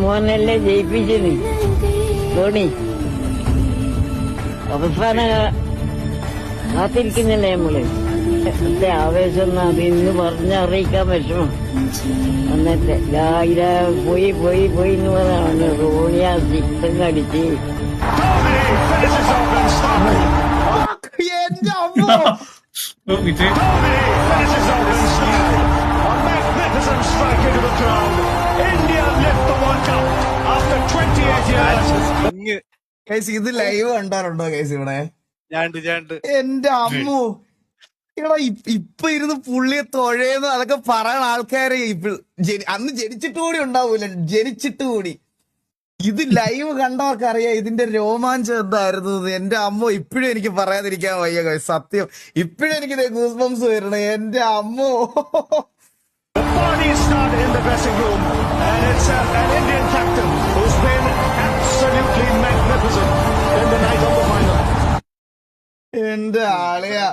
മോഹനല്ലേ ജയിപ്പിച്ചത് ധോണി. അവസാന കാത്തിരിക്കുന്നില്ലേ നമ്മള്. ആവേശം അത് ഇന്ന് പറഞ്ഞറിയിക്കാൻ വിഷമം. എന്നിട്ട് പോയി പോയി പോയി എന്ന് പറഞ്ഞാണ് ധോണിയാ സിക്സ് അടിച്ച്. എന്റെ അമ്മോ ഇത് ലൈവ് കണ്ടാറുണ്ടോ കേസ് ഇവിടെ? എന്റെ അമ്മോ ഇവിടെ ഇപ്പൊ ഇരുന്ന് പുള്ളിയെ തൊഴയെന്ന് അതൊക്കെ പറയാൻ ആൾക്കാരെ അന്ന് ജനിച്ചിട്ട് കൂടി ഉണ്ടാവൂല, ജനിച്ചിട്ട് കൂടി. ഇത് ലൈവ് കണ്ടവർക്ക് അറിയാം ഇതിന്റെ രോമാഞ്ചം എന്തായിരുന്നു. എന്റെ അമ്മോ ഇപ്പോഴും എനിക്ക് പറയാതിരിക്കാൻ വയ്യ guys. സത്യം ഇപ്പോഴും എനിക്ക് ഗൂസ് ബംസ് വരണേ. എന്റെ അമ്മോ എന്റെ ആളെയാ.